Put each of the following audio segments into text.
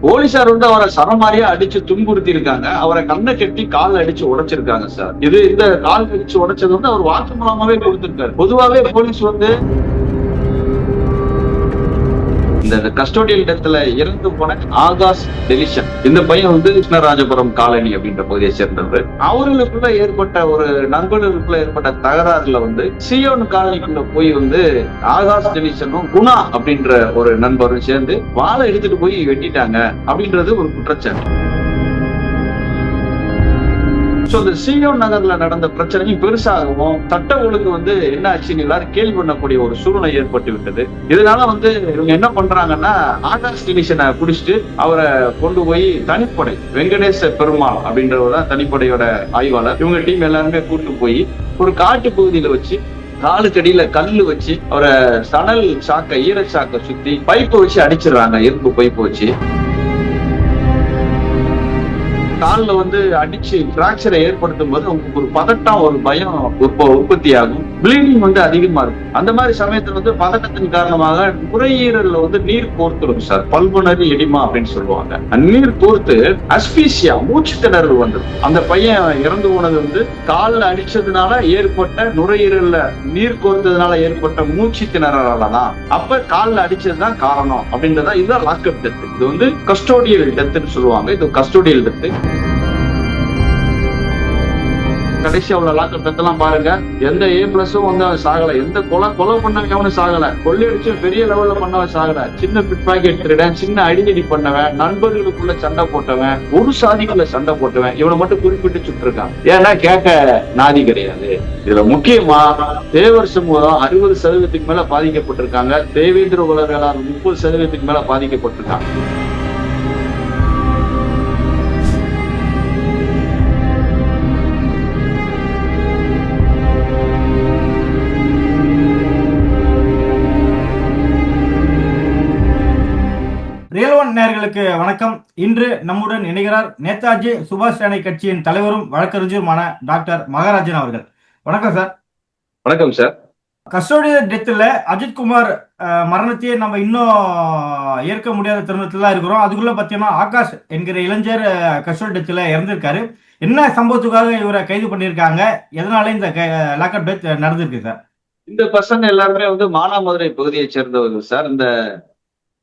போலீசார் வந்து அவரை சரமாரியா அடிச்சு துன்புறுத்தி இருக்காங்க. அவரை கண்ணை கட்டி கால் அடிச்சு உடைச்சிருக்காங்க சார். இந்த கால் அடிச்சு உடைச்சது வந்து அவர் வாக்குமூலமாவே கொடுத்திருக்காரு. பொதுவாவே போலீஸ் வந்து இந்த கஸ்டோடியல் டெத்ல இறந்து போன ஆகாஷ் டெலிஷன், இந்த பையன் வந்து கிருஷ்ணராஜபுரம் காலனி அப்படின்ற பகுதியை சேர்ந்தவர். அவர்களுக்குள்ள ஏற்பட்ட ஒரு நண்பர்களுக்குள்ள ஏற்பட்ட தகராறுல வந்து சியோன் காலனிக்குள்ள போய் வந்து ஆகாஷ் டெலிஷனும் குணா அப்படின்ற ஒரு நண்பரும் சேர்ந்து வாழை எடுத்துட்டு போய் வெட்டிட்டாங்க அப்படின்றது ஒரு குற்றச்சாட்டு. இந்த சியோன் நகர்ல நடந்த பிரச்சனையும் பெருசாகவும் சட்ட ஒழுங்கு வந்து என்ன ஆச்சுன்னு எல்லாரும் கேள்வி பண்ணக்கூடிய ஒரு சூழ்நிலை ஏற்பட்டு விட்டது. இதனால வந்து இவங்க என்ன பண்றாங்கன்னா, ஆகாஷ் டெலிஷனை பிடிச்சிட்டு அவரை கொண்டு போய் தனிப்படை வெங்கடேச பெருமாள் அப்படின்றவர் தான் தனிப்படையோட ஆய்வாளர். இவங்க டீம் எல்லாருமே கூட்டு போய் ஒரு காட்டு பகுதியில வச்சு காலுக்கடியில கல்லு வச்சு அவரை சணல் சாக்க ஈரச்சாக்க சுத்தி பைப்பு வச்சு அடிச்சிடுறாங்க. இரும்பு பைப்பு வச்சு கால்ல வந்து அடிச்சு பிராக்சரை ஏற்படுத்தும் போது உங்களுக்கு ஒரு பதட்டம், ஒரு பயம் உற்பத்தி ஆகும். பிளீடிங் வந்து அதிகமா இருக்கும். அந்த மாதிரி சமயத்துல வந்து பதட்டத்தின் காரணமாக நுரையீரல்ல வந்து நீர் கோர்த்துடும் சார். பல்மனரி எடிமா அப்படின்னு சொல்லுவாங்க. நீர் கோர்த்து அஸ்பீசியா, மூச்சு திணறல் வந்துடும். அந்த பையன் இறந்து போனது வந்து கால்ல அடிச்சதுனால ஏற்பட்ட நுரையீரல்ல நீர் கோர்த்ததுனால ஏற்பட்ட மூச்சு திணறலாலதான். அப்ப கால்ல அடிச்சதுதான் காரணம் அப்படின்றதா. இதுதான் லாக்அப் டெத். இது வந்து கஸ்டோடியல் டெத்ன்னு சொல்லுவாங்க. இது கஸ்டோடியல் டெத். கடைசி அவ்வளவு லாக்அப் டெத் எல்லாம் பாருங்க, எந்த A+ வந்து அவன் சாகல. எந்த கொலை பண்ணவன் சாகல. கொள்ளையடிச்சு பெரிய லெவல்ல பண்ணவன் சாகல. சின்ன பிட் பாக்கெட் திருடன், சின்ன அடிக்கடி பண்ணவன், நண்பர்களுக்குள்ள சண்டை போட்டவன், ஒரு சாதிக்குள்ள சண்டை போட்டவன், இவனை மட்டும் குறிப்பிட்டு சுட்டிருக்கான். ஏன்னா கேட்க நாதி கிடையாது. இதுல முக்கியமா தேவர் சமூகம் 60% மேல பாதிக்கப்பட்டிருக்காங்க. தேவேந்திர உலகளார் 30% மேல பாதிக்கப்பட்டிருக்காங்க. ரியல் ஒன் நேயர்களுக்கு வணக்கம். இன்று நம்முடன் இணைகிறார் நேதாஜி சுபாஷ் சேனை கட்சியின் தலைவரும் வழக்கறிஞருமான டாக்டர் மகாராஜன் அவர்கள். வணக்கம் சார். வணக்கம் சார். கஸ்டோடியல் டெத்தில் அஜித்குமார் மரணத்தையே நம்ம இன்னும் ஏற்க முடியாத தருணத்துல இருக்கிறோம். அதுக்குள்ள பார்த்தீங்கன்னா ஆகாஷ் என்கிற இளைஞர் கஸ்டோடியல் டெத்தில் இறந்திருக்காரு. என்ன சம்பவத்துக்காக இவரை கைது பண்ணியிருக்காங்க? எதனால இந்த லாக்அப் டெத் நடந்திருக்கு சார்? இந்த பசங்க எல்லாருமே வந்து மானாமதுரை பகுதியை சேர்ந்தவர்கள் சார்.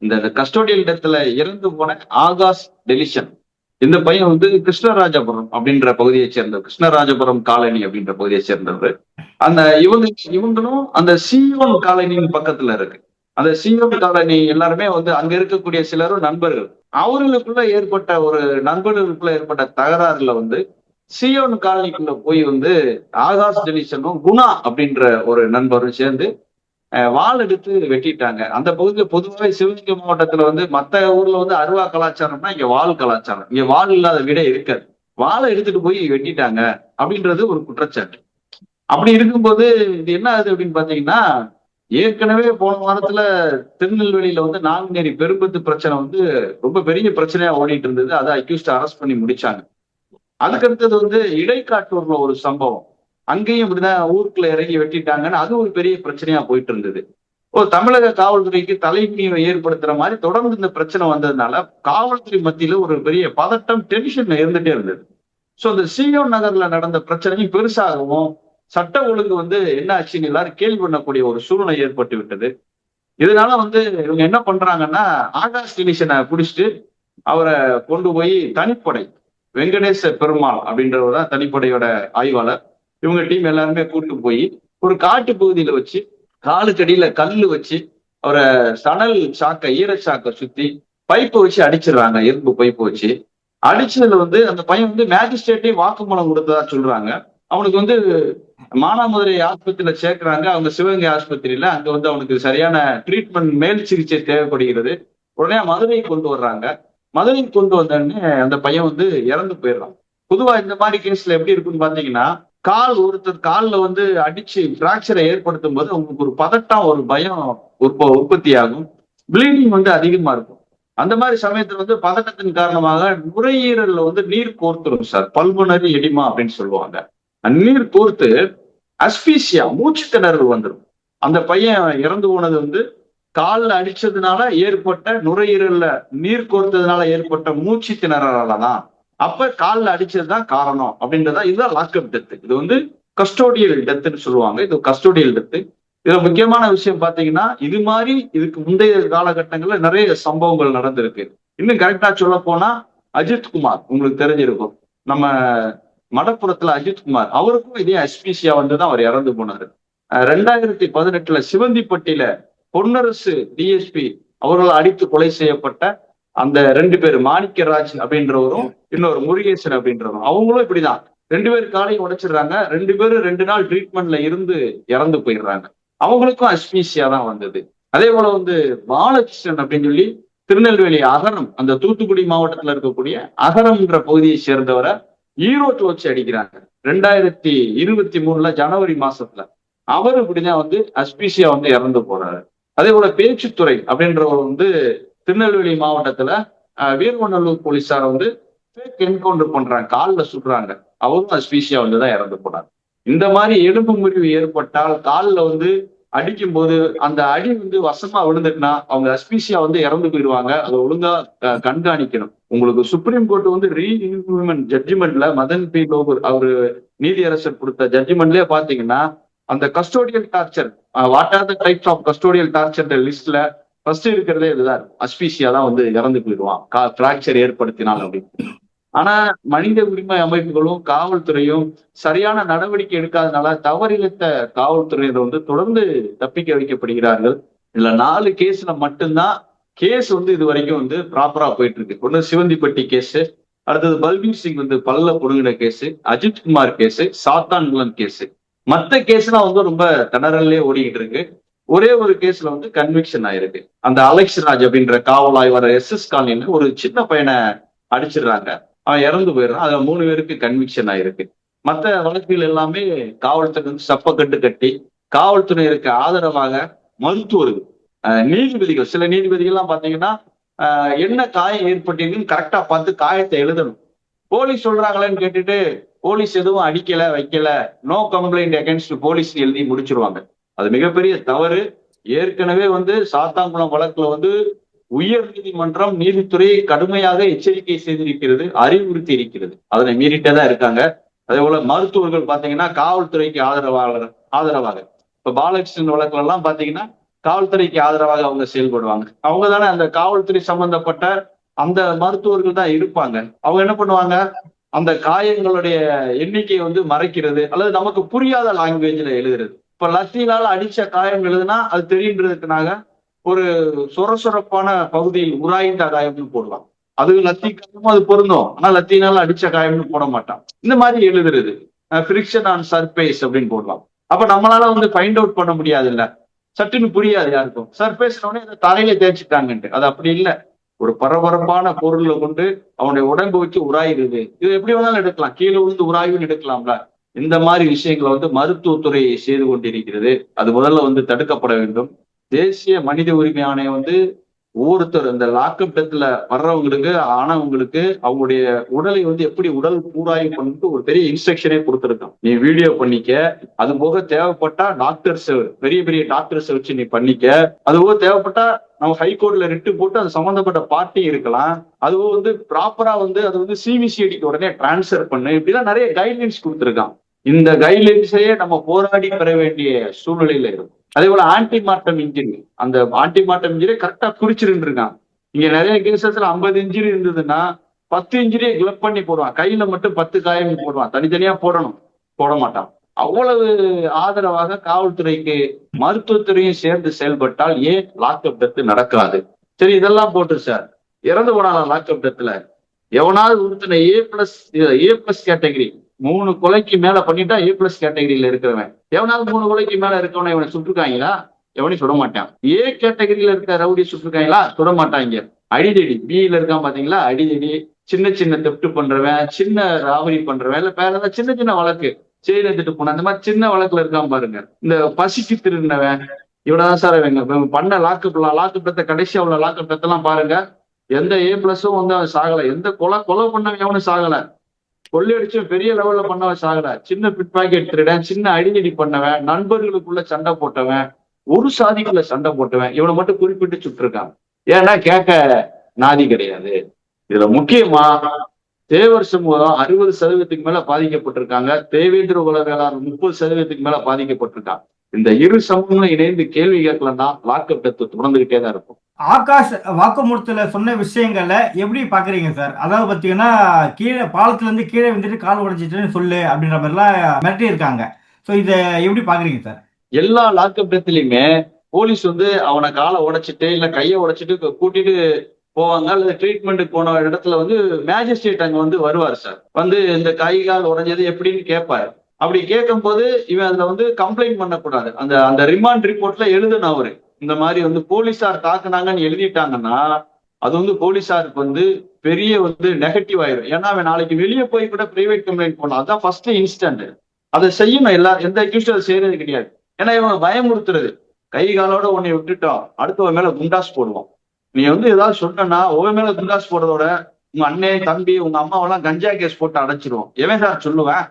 இந்த கஸ்டோடியல் டெத்ல இறந்து போன ஆகாஷ் டெலிஷன், இந்த பையன் வந்து கிருஷ்ணராஜபுரம் அப்படின்ற பகுதியை சேர்ந்தவர். கிருஷ்ணராஜபுரம் காலனி அப்படின்ற பகுதியை சேர்ந்தவர். அந்த இவங்களும் அந்த சியோன் காலனியின் பக்கத்துல இருக்கு. அந்த சியோன் காலனி எல்லாருமே வந்து அங்க இருக்கக்கூடிய சிலரும் நண்பர்கள். அவர்களுக்குள்ள ஏற்பட்ட தகராறுல வந்து சியோன் காலனிக்குள்ள போய் வந்து ஆகாஷ் டெலிஷனும் குணா அப்படின்ற ஒரு நண்பரும் சேர்ந்து வாள் எடுத்து வெட்டிட்டாங்க. அந்த பகுதியில பொதுவாக சிவகங்கை மாவட்டத்துல வந்து மத்த ஊர்ல வந்து அருவா கலாச்சாரம்னா இங்க வாள் கலாச்சாரம். இங்க வாள் இல்லாத வீடே இருக்காது. வாளை எடுத்துட்டு போய் வெட்டிட்டாங்க அப்படின்றது ஒரு குற்றச்சாட்டு. அப்படி இருக்கும்போது இது என்ன ஆகுது அப்படின்னு பாத்தீங்கன்னா, ஏற்கனவே போன வாரத்துல திருநெல்வேலியில வந்து நாங்குநேரி பெரும்பத்து பிரச்சனை வந்து ரொம்ப பெரிய பிரச்சனையா ஓடிட்டு இருந்தது. அதை அக்யூஸ்ட் அரெஸ்ட் பண்ணி முடிச்சாங்க. அதுக்கடுத்தது வந்து இடைக்காட்டூர்ல ஒரு சம்பவம், அங்கேயும் இப்படிதான் ஊருக்குள்ள இறங்கி வெட்டிட்டாங்கன்னு அது ஒரு பெரிய பிரச்சனையா போயிட்டு இருந்தது. ஒரு தமிழக காவல்துறைக்கு தலைமையை ஏற்படுத்துற மாதிரி தொடர்ந்து இந்த பிரச்சனை வந்ததுனால காவல்துறை மத்தியில ஒரு பெரிய பதட்டம், டென்ஷன் இருந்துட்டே இருந்தது. இந்த சியோன் நகர்ல நடந்த பிரச்சனையும் பெருசாகவும் சட்ட ஒழுங்கு வந்து என்ன ஆச்சுன்னு எல்லாரும் கேள்வி பண்ணக்கூடிய ஒரு சூழ்நிலை ஏற்பட்டு விட்டது. இதனால வந்து இவங்க என்ன பண்றாங்கன்னா, ஆகாஷ் டெலிஷனை பிடிச்சிட்டு அவரை கொண்டு போய் தனிப்படை வெங்கடேச பெருமாள் அப்படின்றவர் தான் தனிப்படையோட ஆய்வாளர். இவங்க டீம் எல்லாருமே கூட்டு போய் ஒரு காட்டு பகுதியில வச்சு காலுக்கடியில கல்லு வச்சு அவரை சணல் சாக்க ஈரச்சாக்க சுத்தி பைப்பை வச்சு அடிச்சிடுறாங்க. இரும்பு பைப்பு வச்சு அடிச்சதுல வந்து அந்த பையன் வந்து மேஜிஸ்ட்ரேட்டே வாக்குமூலம் கொடுத்ததா சொல்றாங்க. அவனுக்கு வந்து மானாமதுரை ஆஸ்பத்திரியில சேர்க்கிறாங்க. அவங்க சிவகங்கை ஆஸ்பத்திரியில அங்க வந்து அவனுக்கு சரியான ட்ரீட்மெண்ட், மேல் சிகிச்சை தேவைப்படுகிறது. உடனே மதுரையை கொண்டு வர்றாங்க. மதுரைக்கு கொண்டு வந்தோடனே அந்த பையன் வந்து இறந்து போயிடுறான். பொதுவா இந்த மாதிரி கேஸ்ல எப்படி இருக்குன்னு பாத்தீங்கன்னா, ஒருத்தர் காலில் வந்து அடிச்சு பிராக்சரை ஏற்படுத்தும் போது உங்களுக்கு ஒரு பதட்டம், ஒரு பயம் உற்பத்தி ஆகும். பிளீடிங் வந்து அதிகமா இருக்கும். அந்த மாதிரி சமயத்துல வந்து பதட்டத்தின் காரணமாக நுரையீரல்ல வந்து நீர் கோர்த்துடும் சார். பல்மனரி எடிமா அப்படின்னு சொல்லுவாங்க. நீர் கோர்த்து அஸ்பீசியா, மூச்சு திணறல் வந்துடும். அந்த பையன் இறந்து போனது வந்து காலில் அடிச்சதுனால ஏற்பட்ட நுரையீரல்ல நீர் கோர்த்ததுனால ஏற்பட்ட மூச்சு திணறலாலதான். அப்ப காலில் அடிச்சதுதான் காரணம் அப்படின்றதா. இதுதான் லாக்அப் டெத். இது வந்து கஸ்டோடியல் டெத்துன்னு சொல்லுவாங்க. இது கஸ்டோடியல் டெத்து. இதுல முக்கியமான விஷயம் பாத்தீங்கன்னா, இது மாதிரி இதுக்கு முந்தைய காலகட்டங்கள்ல நிறைய சம்பவங்கள் நடந்திருக்கு. இன்னும் கரெக்டா சொல்ல போனா அஜித்குமார் உங்களுக்கு தெரிஞ்சிருக்கும். நம்ம மடப்புறத்துல அஜித்குமார் அவருக்கும் இதே அஸ்பீசியா வந்துதான் அவர் இறந்து போனாரு. 2018 சிவந்திப்பட்டியில பொன்னரசு டிஎஸ்பி அவர்களால் அடித்து கொலை செய்யப்பட்ட அந்த 2 பேர், மாணிக்கராஜ் அப்படின்றவரும் இன்னொரு முருகேசன் அப்படின்றவரும், அவங்களும் இப்படிதான் 2 பேர் காலையும் உடைச்சிடுறாங்க. 2 பேரும் 2 நாள் ட்ரீட்மெண்ட்ல இருந்து இறந்து போயிடுறாங்க. அவங்களுக்கும் அஸ்பீசியா தான் வந்தது. அதே போல வந்து பாலகிருஷ்ணன் அப்படின்னு சொல்லி திருநெல்வேலி அகரம், அந்த தூத்துக்குடி மாவட்டத்துல இருக்கக்கூடிய அகரம்ன்ற பகுதியை சேர்ந்தவரை ஈரோட்டில் வச்சு அடிக்கிறாங்க 2023 ஜனவரி மாசத்துல. அவரு இப்படிதான் வந்து அஸ்பீசியா வந்து இறந்து போறாரு. அதே போல பேச்சுத்துறை அப்படின்றவர் வந்து திருநெல்வேலி மாவட்டத்துல வீரவநல்லூர் போலீஸார் வந்து என்கவுண்டர் பண்றாங்க, காலில் சுடுறாங்க. அவரும் அஸ்பீசியா வந்துதான் இறந்து போனார். இந்த மாதிரி எலும்பு முறிவு ஏற்பட்டால் காலில் வந்து அடிக்கும் போது அந்த அடி வந்து வசமா விழுந்துட்டுனா அவங்க அஸ்பீசியா வந்து இறந்து போயிடுவாங்க. அதை ஒழுங்கா கண்காணிக்கணும். உங்களுக்கு சுப்ரீம் கோர்ட் வந்து ரீஇம்ப்ளிமெண்ட் ஜட்ஜ்மெண்ட்ல மதன் பி லோகூர் அவரு நீதியரசர் கொடுத்த ஜட்ஜ்மெண்ட்லயே பாத்தீங்கன்னா, அந்த custodial torture, what are the types of custodial torture லிஸ்ட்ல ஃபர்ஸ்ட் இருக்கிறதே இதுதான், அஸ்பீசியா தான் வந்து இறந்து போயிடுவான் பிராக்சர் ஏற்படுத்தினால் அப்படின்னு. ஆனா மனித உரிமை அமைப்புகளும் காவல்துறையும் சரியான நடவடிக்கை எடுக்காதனால தவறிழைத்த காவல்துறையினர் வந்து தொடர்ந்து தப்பிக்க வைக்கப்படுகிறார்கள். இதுல 4 கேஸ்ல மட்டும்தான் கேஸ் வந்து இது வரைக்கும் வந்து ப்ராப்பரா போயிட்டு இருக்கு. ஒண்ணு சிவந்திப்பட்டி கேஸ், அடுத்தது பல்பீர் சிங் வந்து பல்ல புடுங்கின case, Ajithkumar case, Sathankulam case. மத்த கேஸ்லாம் வந்து ரொம்ப திணறல்லே ஓடிக்கிட்டு இருக்கு. ஒரே ஒரு கேஸ்ல வந்து கன்விக்ஷன் ஆயிருக்கு. அந்த அலெக்ஸ் ராஜ் அப்படின்ற காவல் ஆய்வாளர் SS காலனில ஒரு சின்ன பையனை அடிச்சிடுறாங்க, அவன் இறந்து போயிடுறான். அதுல 3 பேருக்கு கன்விக்ஷன் ஆயிருக்கு. மற்ற வழக்குகள் எல்லாமே காவல்துறை வந்து சப்பக்கட்டு கட்டி காவல்துறையினருக்கு ஆதரவாக மருத்துவர்கள், நீதிபதிகள், சில நீதிபதிகள்லாம் பாத்தீங்கன்னா என்ன காயம் ஏற்பட்டிருக்குன்னு கரெக்டா பார்த்து காயத்தை எழுதணும். போலீஸ் சொல்றாங்களேன்னு கேட்டுட்டு போலீஸ் எதுவும் அடிக்கல வைக்கல, நோ கம்ப்ளைண்ட் அகேன்ஸ்ட் போலீஸ் எழுதி முடிச்சிருவாங்க. அது மிகப்பெரிய தவறு. ஏற்கனவே வந்து சாத்தான்குளம் வழக்குல வந்து உயர் நீதிமன்றம் நீதித்துறையை கடுமையாக எச்சரிக்கை செய்திருக்கிறது, அறிவுறுத்தி இருக்கிறது. அதனை மீறிட்டே தான் இருக்காங்க. அதே போல மருத்துவர்கள் பாத்தீங்கன்னா காவல்துறைக்கு ஆதரவாக இப்ப பாலகிருஷ்ணன் வழக்குல எல்லாம் பாத்தீங்கன்னா காவல்துறைக்கு ஆதரவாக அவங்க செயல்படுவாங்க. அவங்க தானே அந்த காவல்துறை சம்பந்தப்பட்ட அந்த மருத்துவர்கள் தான் இருப்பாங்க. அவங்க என்ன பண்ணுவாங்க, அந்த காயங்களுடைய எண்ணிக்கையை வந்து மறைக்கிறது அல்லது நமக்கு புரியாத லாங்குவேஜ்ல எழுதுறது. இப்ப லத்தினால அடிச்ச காயம் எழுதுனா அது தெரியுன்றதுக்குனாக ஒரு சொரசொரப்பான பகுதியில் உராய்ந்த காயம்னு போடுவான். அது லத்தி காயமும் அது பொருந்தும், ஆனா லத்தினால அடிச்ச காயம்னு போட மாட்டான். இந்த மாதிரி எழுதுறது ஃபிரிக்ஷன் ஆன் சர்பேஸ் அப்படின்னு போடுவான். அப்ப நம்மளால வந்து ஃபைண்ட் அவுட் பண்ண முடியாது இல்ல, சட்டுன்னு புரியாது யாருக்கும். சர்பேஸ்னோடனே அதை தரையில தேய்ச்சிட்டாங்கன்ட்டு, அது அப்படி இல்லை. ஒரு பரபரப்பான பொருளை கொண்டு அவனுடைய உடம்பு வச்சு உராயிருது. இது எப்படி வேணாலும் எடுக்கலாம், கீழே விழுந்து உராய்வுன்னு எடுக்கலாம்ல. இந்த மாதிரி விஷயங்களை வந்து மருத்துவத்துறை செய்து கொண்டிருக்கிறது. அது முதல்ல வந்து தடுக்கப்பட வேண்டும். தேசிய மனித உரிமை ஆணையம் வந்து ஒவ்வொருத்தர் இந்த லாக்அப் டெத்ல வர்றவங்களுக்கு ஆனவங்களுக்கு அவங்களுடைய உடலை வந்து எப்படி உடல் கூராய்வு பண்ணிட்டு ஒரு பெரிய இன்ஸ்ட்ரக்ஷனே கொடுத்துருக்கான். நீ வீடியோ பண்ணிக்க, அது போக தேவைப்பட்டா டாக்டர்ஸ், பெரிய பெரிய டாக்டர்ஸ் வச்சு நீ பண்ணிக்க, அது போக தேவைப்பட்டா நம்ம ஹைகோர்ட்ல ரிட்டு போட்டு அது சம்பந்தப்பட்ட பார்ட்டி இருக்கலாம், அதுவும் வந்து ப்ராப்பரா வந்து அது வந்து சிபிசிஐடிக்கு உடனே டிரான்ஸ்ஃபர் பண்ணு, இப்படிலாம் நிறைய கைட்லைன்ஸ் கொடுத்துருக்கான். இந்த கைட்லைன்ஸையே நம்ம போராடி பெற வேண்டிய சூழ்நிலையில இருக்கும். அதே போல ஆன்டிமார்டம் இன்ஜுரி, அந்த ஆன்டிமார்டம் இன்ஜுரி கரெக்டா குறிச்சிருந்து இருக்கான். இங்க நிறைய கேசஸ்ல 50 இன்ஜுரி இருந்ததுன்னா 10 இன்ஜுரியை கிளப் பண்ணி போடுவான், கையில மட்டும் 10 காயம் போடுவான், தனித்தனியா போடணும், போட மாட்டான். அவ்வளவு ஆதரவாக காவல்துறைக்கு மருத்துவத்துறையும் சேர்ந்து செயல்பட்டால் ஏன் லாக்அப் டெத் நடக்காது? சரி, இதெல்லாம் போட்டு சார் இறந்து போனாலும் லாக்அப் டெத்ல எவனாவது ஒருத்தனை A+ கேட்டகரி 3 கொலைக்கு மேல பண்ணிட்டா A+ கேட்டகரியில இருக்கிறவன் எவனாவது 3 கொலைக்கு மேல இருக்கவன இவனை சுட்டுருக்காங்களா? எவனையும் சுட மாட்டான். A கேட்டகரியில இருக்க ரவுடி சுட்டுருக்காங்களா? சுட மாட்டாங்க. அடிதடி Bல இருக்கான் பாத்தீங்களா, அடிதடி, சின்ன சின்ன தெப்ட் பண்றவன், சின்ன ராவரி பண்றவன், இல்ல வேற ஏதாவது சின்ன சின்ன வழக்கு, செயல் எடுத்துட்டு போன அந்த மாதிரி சின்ன வழக்குல இருக்கான் பாருங்க. இந்த பசிக்கு திருநவன் இவனதான் சார் இவங்க பண்ண லாக்அப் கடைசியா உள்ள லாக்அப் எல்லாம் பாருங்க. எந்த A+ வந்து அவன் சாகல, எந்த கொலை பண்ணவன் எவனும் சாகல, கொள்ளையடிச்சும் பெரிய லெவல்ல பண்ணவன் சாகல, சின்ன பிட் பாக்கெட் திருடன், சின்ன அடிதடி பண்ணவன், நண்பர்களுக்குள்ள சண்டை போட்டவன், ஒரு சாதிக்குள்ள சண்டை போட்டுவேன், இவனை மட்டும் குறிப்பிட்டு சுட்டிருக்காங்க. ஏன்னா கேட்க நாதி கிடையாது. இதுல முக்கியமா தேவர் சமூகம் 60% மேல பாதிக்கப்பட்டிருக்காங்க. தேவேந்திர குல வேளாண் 30% மேல பாதிக்கப்பட்டிருக்காங்க. இந்த இரு சமூகங்களும் இணைந்து கேள்வி கேட்கலன்னா லாக்அப் டெத் தொடர்ந்துகிட்டே தான் இருக்கும். ஆகாஷ் வாக்குமூலத்துல சொன்ன விஷயங்களை எப்படி பாக்குறீங்க சார்? அதாவது பாத்தீங்கன்னா, கீழே பாலத்துல இருந்து கீழே வந்துட்டு கால் உடைச்சிட்டுன்னு சொல்லு அப்படின்ற மாதிரிலாம் மிரட்டி இருக்காங்க. ஸோ இதை எப்படி பாக்குறீங்க சார்? எல்லா லாக்அப் டெத்லயுமே போலீஸ் வந்து அவனை காலை உடைச்சிட்டு இல்ல கையை உடைச்சிட்டு கூட்டிட்டு போவாங்க, அல்லது ட்ரீட்மெண்ட்டுக்கு போன இடத்துல வந்து மேஜிஸ்ட்ரேட் அங்க வந்து வருவார் சார். வந்து இந்த கை கால் உடைஞ்சது எப்படின்னு கேட்பாரு. அப்படி கேட்கும் போது இவன் அதுல வந்து கம்ப்ளைண்ட் பண்ணக்கூடாது. அந்த அந்த ரிமாண்ட் ரிப்போர்ட்ல எழுதணும் அவரு. இந்த மாதிரி வந்து போலீஸார் தாக்குனாங்கன்னு எழுதிட்டாங்கன்னா அது வந்து போலீஸாருக்கு வந்து பெரிய வந்து நெகட்டிவ் ஆயிடும். ஏன்னா அவன் நாளைக்கு வெளியே போய் கூட பிரைவேட் கம்ப்ளைண்ட் பண்ணலாம். அதான் ஃபர்ஸ்ட் இன்ஸ்டன்ட். அதை செய்யணும். எந்த அக்யூஸ்டும் அதை செய்யறது கிடையாது. ஏன்னா இவங்க பயமுறுத்துறது. கை காலோட உன்னை விட்டுட்டோம், அடுத்தவன் மேல குண்டாஸ் போடுவோம். நீ வந்து ஏதாவது சொன்னா உன் மேல குண்டாஸ் போடுறதோட உங்க அண்ணன் தம்பி உங்க அம்மாவெல்லாம் கஞ்சா கேஸ் போட்டு அடைச்சிருவோம். எவன் சார் சொல்லுவேன்?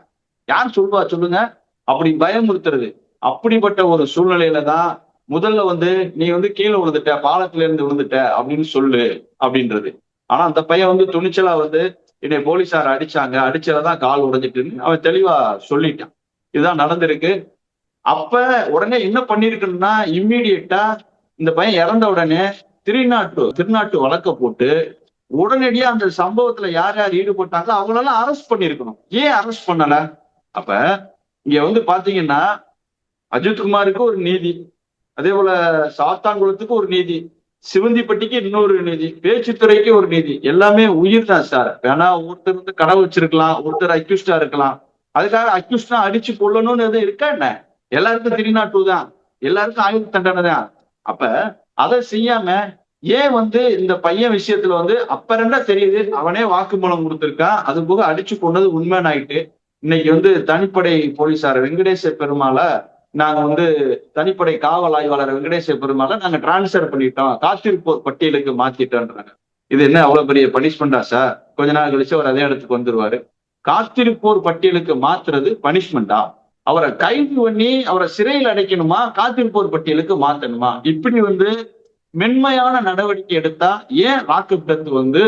யார் சொல்லுவா சொல்லுங்க? அப்படி பயமுறுத்துறது. அப்படிப்பட்ட ஒரு சூழ்நிலையில தான் முதல்ல வந்து நீ வந்து கீழே விழுந்துட்ட, பாலத்துல இருந்து விழுந்துட்ட அப்படின்னு சொல்லு அப்படின்றது. ஆனா அந்த பையன் வந்து துணிச்சலா வந்து என்னை போலீஸார் அடிச்சாங்க, அடிச்சதான் கால் உடைஞ்சிட்டுன்னு அவன் தெளிவா சொல்லிட்டான். இதுதான் நடந்திருக்கு. அப்ப உடனே என்ன பண்ணிருக்கணும்னா இம்மீடியட்டா இந்த பையன் இறந்த உடனே திருநாட்டு வழக்க போட்டு உடனடியா அந்த சம்பவத்துல யார் யார் ஈடுபட்டாங்களோ அவங்களெல்லாம் அரெஸ்ட் பண்ணிருக்கணும். ஏன் அரெஸ்ட் பண்ணல? அப்ப இங்க வந்து பாத்தீங்கன்னா அஜித்குமாருக்கு ஒரு நீதி, அதே போல சாத்தான்குளத்துக்கு ஒரு நீதி, சிவந்திப்பட்டிக்கு இன்னொரு நீதி, பேச்சுத்துறைக்கு ஒரு நீதி. எல்லாமே உயிர் தான் சார். வேணா ஒருத்தர் வந்து கடை வச்சிருக்கலாம், ஒருத்தர் அக்யூஸ்டா இருக்கலாம். அதுக்காக அக்யூஸ்டா அடிச்சு கொள்ளணும்னு எதுவும் இருக்கா என்ன? எல்லாருக்கும் திருநாட்டு தான், எல்லாருக்கும் ஆயுள் தண்டனை தான். அப்ப அதை செய்யாம ஏன் வந்து இந்த பையன் விஷயத்துல வந்து அப்பறண்டா தெரியுது அவனே வாக்குமூலம் கொடுத்திருக்கான், அது போக அடிச்சு கொண்டது உண்மைன்னு ஆயிட்டு இன்னைக்கு வந்து தனிப்படை போலீசார் வெங்கடேச பெருமாளை நாங்க வந்து தனிப்படை காவல் ஆய்வாளர் வெங்கடேச பெருமாளை நாங்க டிரான்ஸ்பர் பண்ணிட்டோம், காத்திருப்போர் பட்டியலுக்கு மாத்திட்டோன்றாங்க. இது என்ன அவ்வளவு பெரிய பனிஷ்மெண்டா சார்? கொஞ்ச நாள் கழிச்சு அவர் அதே இடத்துக்கு வந்துருவாரு. காத்திருப்போர் பட்டியலுக்கு மாத்துறது பனிஷ்மெண்டா? அவரை கைது பண்ணி அவரை சிறையில் அடைக்கணுமா, காத்திருப்போர் பட்டியலுக்கு மாத்தணுமா? இப்படி வந்து மென்மையான நடவடிக்கை எடுத்தா ஏன் லாக்அப் டெத் வந்து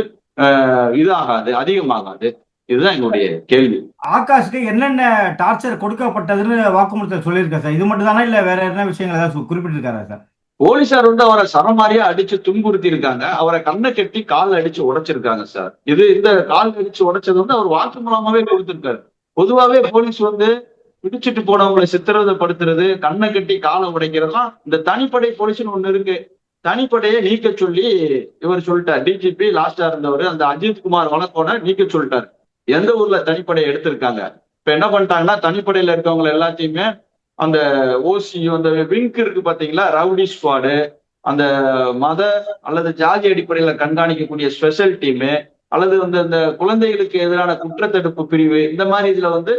இதாகாது, அதிகமாகாது? இதுதான் என்னுடைய கேள்வி. ஆகாஷ்க்கு என்னென்ன டார்ச்சர் கொடுக்கப்பட்டதுன்னு வாக்குமூலத்தை சொல்லியிருக்கா சார்? இது மட்டும் தானே, இல்ல வேற என்ன விஷயங்கள் ஏதாவது குறிப்பிட்டிருக்காரா சார்? போலீசார் வந்து அவரை சரமாரியா அடிச்சு துன்புறுத்தி இருக்காங்க. அவரை கண்ணை கட்டி கால் அடிச்சு உடைச்சிருக்காங்க சார். இந்த கால் அடிச்சு உடைச்சது வந்து அவர் வாக்குமூலமாவே கொடுத்திருக்காரு. பொதுவாவே போலீஸ் வந்து பிடிச்சிட்டு போனவங்களை சித்திரவதைப்படுத்துறது, கண்ணை கட்டி காலை உடைக்கிறதுலாம் இந்த தனிப்படை போலீஸ்னு ஒண்ணு இருக்கு. தனிப்படையை நீக்க சொல்லி இவர் சொல்லிட்டார். டிஜிபி லாஸ்டா இருந்தவர் அந்த அஜித்குமார் வழக்கோட நீக்க சொல்லிட்டாரு. எந்த ஊர்ல தனிப்படையை எடுத்திருக்காங்க? இப்ப என்ன பண்ணிட்டாங்கன்னா தனிப்படையில இருக்கவங்க எல்லாத்தையுமே அந்த ஓசி அந்த விங்க் இருக்கு பாத்தீங்களா, ரவுடி ஸ்குவாடு, அந்த மத அல்லது ஜாதி அடிப்படையில கண்காணிக்கக்கூடிய ஸ்பெஷல் டீமு, அல்லது வந்து இந்த குழந்தைகளுக்கு எதிரான குற்றத்தடுப்பு பிரிவு, இந்த மாதிரி இதுல வந்து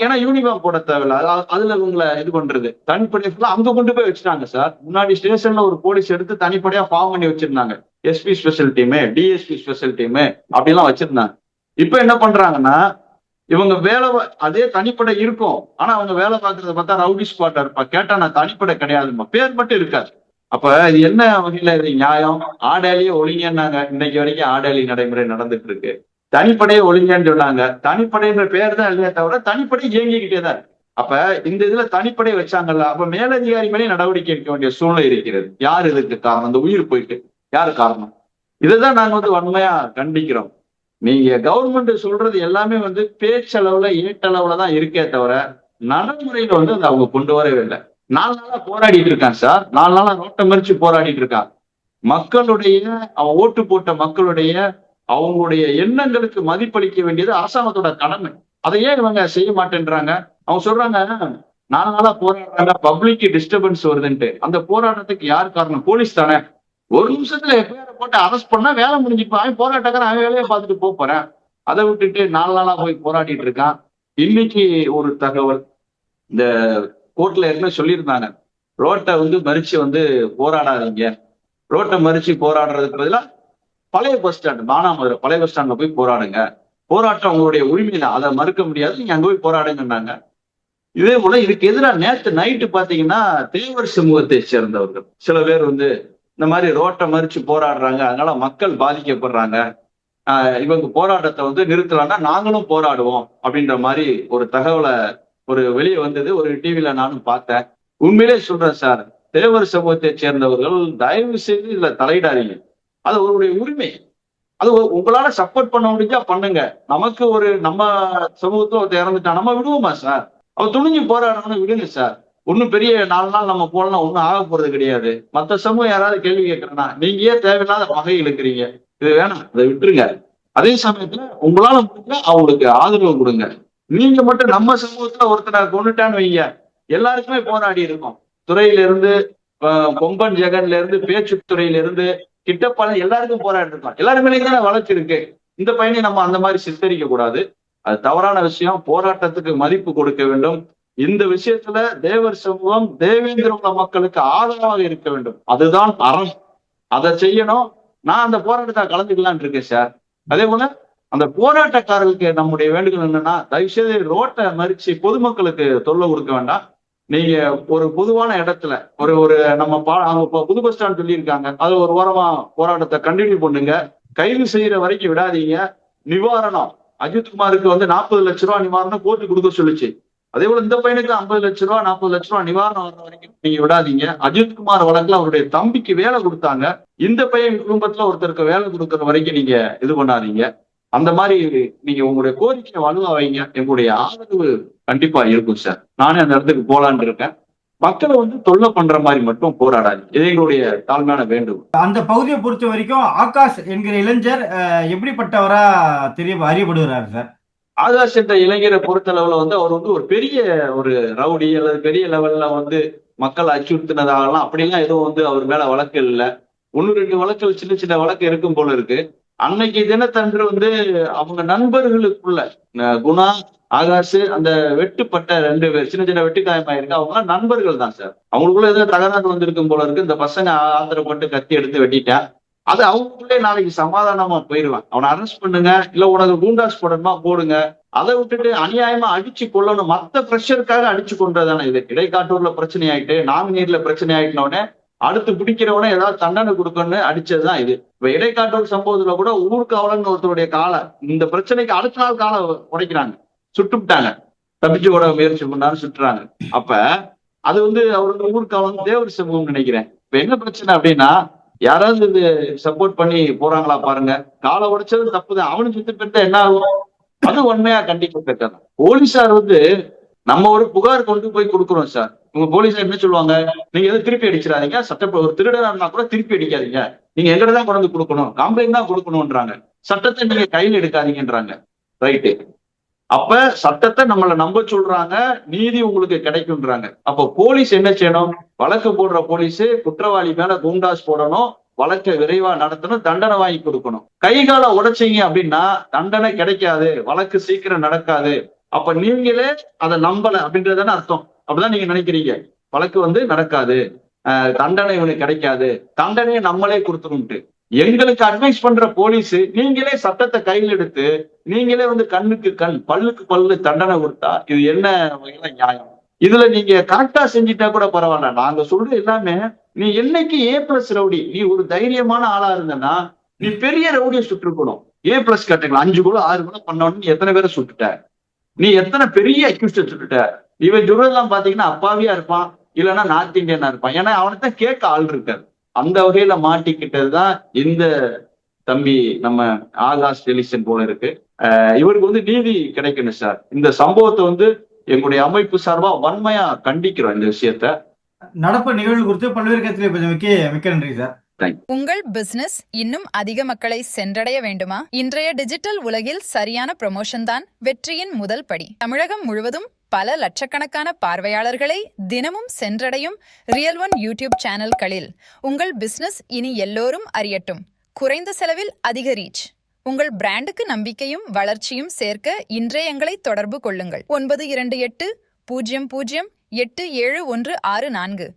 ஏன்னா யூனிஃபார்ம் போட தேவையில்ல, அதுல இவங்களை இது பண்றது தனிப்படை அங்க கொண்டு போய் வச்சுட்டாங்க சார். முன்னாடி ஸ்டேஷன்ல ஒரு போலீஸ் எடுத்து தனிப்படையா ஃபார்ம் பண்ணி வச்சிருந்தாங்க. SP special team, DSP special team அப்படிலாம் வச்சிருந்தாங்க. இப்ப என்ன பண்றாங்கன்னா இவங்க அதே தனிப்படை இருக்கும், ஆனா அவங்க வேலை பார்க்கறத பார்த்தா ரவுடி ஸ்குவாட்டா இருப்பா. கேட்டா நான் தனிப்படை கிடையாதுமா, பேர் மட்டும் இருக்காது. அப்ப இது என்ன வகையில இது நியாயம்? ஆடாலியே ஒழுங்கன்னாங்க, இன்னைக்கு வரைக்கும் ஆடாலி நடைமுறை நடந்துட்டு இருக்கு. தனிப்படையே ஒழுங்கன்னு சொன்னாங்க, தனிப்படைன்ற பேர் தான் இல்லையே தவிர தனிப்படை இயங்கிக்கிட்டே தான் இருக்கு. அப்ப இந்த இதுல தனிப்படை வச்சாங்கல்ல, அப்ப மேலதிகாரி மேலே நடவடிக்கை எடுக்க வேண்டிய சூழ்நிலை இருக்கிறது. யார் இதுக்கு காரணம்? இந்த உயிர் போயிட்டு யாரு காரணம்? இதுதான் நாங்க வந்து வன்மையா கண்டிக்கிறோம். நீங்க கவர்மெண்ட் சொல்றது எல்லாமே வந்து பேச்சளவுல ஏட்டளவுல தான் இருக்கே தவிர நடைமுறையில வந்து அதை அவங்க கொண்டு வரவே இல்லை. 4 நாளா போராடிட்டு இருக்கான் சார். 4 நாளா ரோட்டை மறிச்சு போராடிட்டு இருக்கான். மக்களுடைய அவன் ஓட்டு போட்ட மக்களுடைய அவங்களுடைய எண்ணங்களுக்கு மதிப்பளிக்க வேண்டியது அரசாங்கத்தோட கடமை. அதை ஏன் இவங்க செய்ய மாட்டேன்றாங்க? அவங்க சொல்றாங்க 4 நாளா போராடுறாங்க, பப்ளிக் டிஸ்டர்பன்ஸ் வருதுன்ட்டு. அந்த போராட்டத்துக்கு யார் காரணம்? போலீஸ் தானே. ஒரு நிமிஷத்துல எஃப்ஐஆர் போட்டு அரெஸ்ட் பண்ணா வேலை முடிஞ்சுப்பா. அவன் போராட்டக்காரன் அவன் வேலையை பார்த்துட்டு போறேன். அதை விட்டுட்டு 4 நாளா போய் போராடிட்டு இருக்கான். இன்னைக்கு ஒரு தகவல், இந்த கோர்ட்ல ஏற்கனவே சொல்லியிருந்தாங்க, ரோட்டை வந்து மறிச்சு வந்து போராடாதீங்க, ரோட்டை மறிச்சு போராடுறதுக்கு பதிலாக பழைய பஸ் ஸ்டாண்ட், மானாமதுரை பழைய பஸ் ஸ்டாண்ட்ல போய் போராடுங்க, போராட்டம் உங்களுடைய உரிமை தான், அதை மறுக்க முடியாது, நீங்க அங்க போய் போராடுங்கன்னாங்க. இதே போல இதுக்கு எதிராக நேற்று நைட்டு பாத்தீங்கன்னா தேவர் சமூகத்தை சேர்ந்தவர்கள் சில பேர் வந்து இந்த மாதிரி ரோட்டை மறிச்சு போராடுறாங்க, அதனால மக்கள் பாதிக்கப்படுறாங்க, இவங்க போராட்டத்தை வந்து நிறுத்தலாம்னா நாங்களும் போராடுவோம் அப்படின்ற மாதிரி ஒரு தகவலை வெளியே வந்தது. ஒரு டிவில நானும் பார்த்தேன். உண்மையிலே சொல்றேன் சார், தேவர் சமூகத்தை சேர்ந்தவர்கள் தயவு செய்து இதுல தலையிடாதீங்க. அது அவருடைய உரிமை. அது உங்களால சப்போர்ட் பண்ண முடிஞ்சா பண்ணுங்க. நமக்கு நம்ம சமூகத்துல ஒருத்தர் இறந்துட்டா நம்ம விடுவோமா சார்? அவர் துணிஞ்சு போராடணும்னு விடுங்க சார். ஒன்னும் பெரிய 4 நாள் நம்ம போடலாம், ஒன்னும் ஆக போறது கிடையாது. மத்த சமூகம் யாராவது கேள்வி கேட்கறேன்னா நீங்க ஏன் தேவையில்லாத வகை இழுக்கிறீங்க, இது வேணாம், அதை விட்டுருங்க. அதே சமயத்துல உங்களால முடிஞ்சா அவங்களுக்கு ஆதரவு கொடுங்க. நீங்க மட்டும் நம்ம சமூகத்துல ஒருத்தனை கொண்டுட்டான்னு வைங்க, எல்லாருக்குமே போராடி இருக்கும். துறையில இருந்து கொம்பன் ஜெகன்ல இருந்து பேச்சு துறையில இருந்து கிட்டப்பால எல்லாருக்கும் போராடி இருக்கோம். எல்லாருமே தானே வளர்ச்சி இருக்கு. இந்த பையனை நம்ம அந்த மாதிரி சித்தரிக்க கூடாது. அது தவறான விஷயம். போராட்டத்துக்கு மதிப்பு கொடுக்க வேண்டும். இந்த விஷயத்துல தேவர் சமூகம் தேவேந்திர குல மக்களுக்கு ஆதரவாக இருக்க வேண்டும். அதுதான் அறம். அதை செய்யணும். நான் அந்த போராட்டத்தை கலந்துக்கலான் இருக்கேன் சார். அதே போல அந்த போராட்டக்காரர்களுக்கு நம்முடைய வேண்டுகோள் என்னன்னா, தயவுசெய்து ரோட்டை மறிச்சு பொதுமக்களுக்கு தொல்லை கொடுக்க வேண்டாம். நீங்க ஒரு பொதுவான இடத்துல ஒரு நம்ம அவங்க புது பஸ் ஸ்டாண்ட் சொல்லியிருக்காங்க, அது ஒரு வாரமா போராட்டத்தை கண்டினியூ பண்ணுங்க. கைது செய்யற வரைக்கும் விடாதீங்க. நிவாரணம் அஜித்குமாருக்கு வந்து 40 லட்ச ரூபாய் நிவாரணம் கோர்ட்டு கொடுக்க சொல்லிச்சு. அதே போல இந்த பையனுக்கு 50 லட்ச ரூபா 40 லட்ச ரூபாய் நிவாரணம் வர்ற வரைக்கும் நீங்க விடாதீங்க. அஜித்குமார் வழக்குல அவருடைய தம்பிக்கு வேலை கொடுத்தாங்க. இந்த பையன் குடும்பத்துல ஒருத்தருக்கு வேலை கொடுக்கற வரைக்கும் நீங்க இது பண்ணாதீங்க. அந்த மாதிரி நீங்க உங்களுடைய கோரிக்கையை வலுவா வைங்க. எங்களுடைய ஆதரவு கண்டிப்பா இருக்கும் சார். நானே அந்த இடத்துக்கு போலான்னு இருக்கேன். மக்களை வந்து தொல்லை பண்ற மாதிரி மட்டும் போராடாது. இது எங்களுடைய தாழ்மையான வேண்டுகோள். அந்த பகுதியை பொறுத்த வரைக்கும் ஆகாஷ் என்கிற இளைஞர் எப்படிப்பட்டவரா அறியப்படுகிறார் சார்? ஆகாஷ் என்ற இளைஞரை பொறுத்தளவுல வந்து அவர் வந்து ஒரு பெரிய ரவுடி அல்லது பெரிய லெவல்ல வந்து மக்களை அச்சுறுத்தினதாகலாம் அப்படிலாம் எதுவும் வந்து அவர் மேல வழக்கு இல்லை. 1-2 வழக்குகள் சின்ன சின்ன வழக்கு இருக்கும் போல இருக்கு. அன்னைக்கு தினத்தன்று வந்து அவங்க நண்பர்களுக்குள்ள குணா, ஆகாஷ், அந்த வெட்டுப்பட்ட 2 பேர் சின்ன சின்ன வெட்டுக்காயமாயிருக்கு, அவங்க நண்பர்கள் தான் சார். அவங்களுக்குள்ள ஏதோ தகராறு வந்திருக்கும் போல இருக்கு. இந்த பசங்க ஆத்திரப்பட்டு கத்தி எடுத்து வெட்டிட்டேன். அது அவங்களுக்குள்ளே நாளைக்கு சமாதானமா போயிடுவான். அவனை அரெஸ்ட் பண்ணுங்க, இல்ல உனக்கு கூண்டாஸ் போடணுமா போடுங்க. அதை விட்டுட்டு அநியாயமா அடிச்சு கொள்ளணும், மத்த பிரஷருக்காக அடிச்சு கொண்டதானே இது. இடைக்காட்டூர்ல பிரச்சனை ஆயிட்டு, நாங்குநீர்ல பிரச்சனை ஆயிட்டனோடனே அடுத்து பிடிக்கிறவனே ஏதாவது தண்டனை கொடுக்கணும்னு அடிச்சதுதான் இது. இப்ப இடைக்காட்டூர் சம்பவத்துல கூட ஊர்காவலன் ஒருத்தருடைய காலை இந்த பிரச்சனைக்கு அடுத்த நாள் காலை உடைக்கிறாங்க, சுட்டுவிட்டாங்க. தப்பிச்சு கூட முயற்சி பண்ணாரு, சுட்டுறாங்க. அப்ப அது வந்து அவருக்கு ஊர்காவலன் தேவர் சமூகம் நினைக்கிறேன். இப்ப என்ன பிரச்சனை அப்படின்னா, யாராவது இது சப்போர்ட் பண்ணி போறாங்களா பாருங்க. காலை உடைச்சது தப்புதான், அவனு சுத்தி பெற்ற என்ன ஆகும்? அது உண்மையா கண்டிக்கத்தக்கது. போலீசார் வந்து நம்ம ஒரு புகார் கொண்டு போய் கொடுக்குறோம் சார். உங்க போலீசார் என்ன சொல்லுவாங்க, நீங்க எதுவும் திருப்பி அடிச்சிடாதீங்க, ஒரு திருடனா இருந்தா கூட திருப்பி அடிக்காதீங்க, நீங்க எங்கிட்ட தான் கொண்டு கொடுக்கணும், கம்ப்ளைண்ட் தான் கொடுக்கணும்ன்றாங்க. சட்டத்தை நீங்க கையில் எடுக்காதீங்கன்றாங்க. ரைட்டு. அப்ப சட்டத்தை நம்மளை நம்ப சொல்றாங்க, நீதி உங்களுக்கு கிடைக்கும்ன்றாங்க. அப்ப போலீஸ் என்ன செய்யணும்? வழக்கு போடுற போலீஸ் குற்றவாளி மேல குண்டாஸ் போடணும், வழக்கை விரைவா நடத்தணும், தண்டனை வாங்கி கொடுக்கணும். கை கால உடைச்சீங்க அப்படின்னா தண்டனை கிடைக்காது, வழக்கு சீக்கிரம் நடக்காது. அப்ப நீங்களே அதை நம்பல அப்படின்றதான அர்த்தம். அப்படிதான் நீங்க நினைக்கிறீங்க. வழக்கு வந்து நடக்காது, தண்டனை இவனுக்கு கிடைக்காது, தண்டனையை நம்மளே கொடுத்துருன்ட்டு எங்களுக்கு அட்வைஸ் பண்ற போலீஸ் நீங்களே சட்டத்தை கையில் எடுத்து நீங்களே வந்து கண்ணுக்கு கண் பல்லுக்கு பல்லு தண்டனை கொடுத்தா இது என்ன வகையில நியாயம்? இதுல நீங்க கரெக்டா செஞ்சுட்டா கூட பரவாயில்ல. நாங்க சொல்ற எல்லாமே, நீ என்னைக்கு A+ ரவுடி, நீ ஒரு தைரியமான ஆளா இருந்தனா நீ பெரிய ரவுடியை சுட்டுருக்கணும். A+ கேட்டீங்களா 5 கூட 6 கூட பண்ணவனு நீ எத்தனை பேரை சுட்டுட்ட? நீ எத்தனை பெரிய அக்யூஸ்ட சுட்டுட்ட? இவன் சொல்றதெல்லாம் பாத்தீங்கன்னா அப்பாவியா இருப்பான், இல்லைன்னா நார்த் இந்தியனா இருப்பான். ஏன்னா அவனுக்கு கேட்க ஆள் இருக்காரு. அந்த வகையில மாட்டிக்கிட்டதுதான் இந்த தம்பி நம்ம ஆகாஷ் டெலிஷன் போல இருக்கு. இவருக்கு வந்து நீதி கிடைக்கணும் சார். இந்த சம்பவத்தை வந்து எங்களுடைய அமைப்பு சார்பா வன்மையா கண்டிக்கிறோம். இந்த விஷயத்த நடப்பு நிகழ்வு குறித்து பல்வேறு கருத்துக்களை மிக்க நன்றி சார். உங்கள் பிசினஸ் இன்னும் அதிக மக்களை சென்றடைய வேண்டுமா? இன்றைய டிஜிட்டல் உலகில் சரியான ப்ரமோஷன் தான் வெற்றியின் முதல் படி. தமிழகம் முழுவதும் பல லட்சக்கணக்கான பார்வையாளர்களை தினமும் சென்றடையும் Real One யூடியூப் சேனல்களில் உங்கள் பிசினஸ் இனி எல்லோரும் அறியட்டும். குறைந்த செலவில் அதிக ரீச். உங்கள் பிராண்டுக்கு நம்பிக்கையும் வளர்ச்சியும் சேர்க்க இன்றே எங்களை தொடர்பு கொள்ளுங்கள். 9280087164.